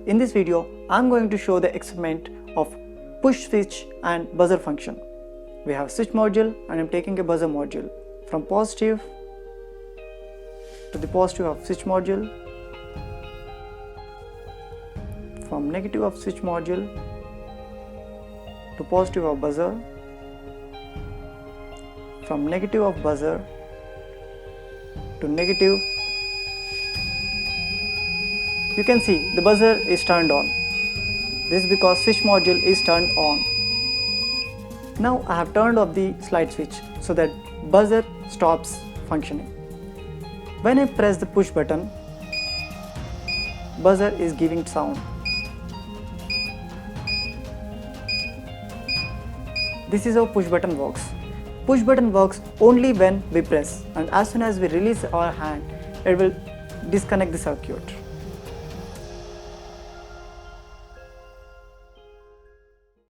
In this video, I'm going to show the experiment of push switch and buzzer function. We have switch module and I'm taking a buzzer module. From positive to the positive of switch module, from negative of switch module to positive of buzzer, from negative of buzzer to negative. You can see the buzzer is turned on. This is because switch module is turned on. Now I have turned off the slide switch so that buzzer stops functioning. When I press the push button, buzzer is giving sound. This is how push button works. Push button works only when we press, and as soon as we release our hand, it will disconnect the circuit.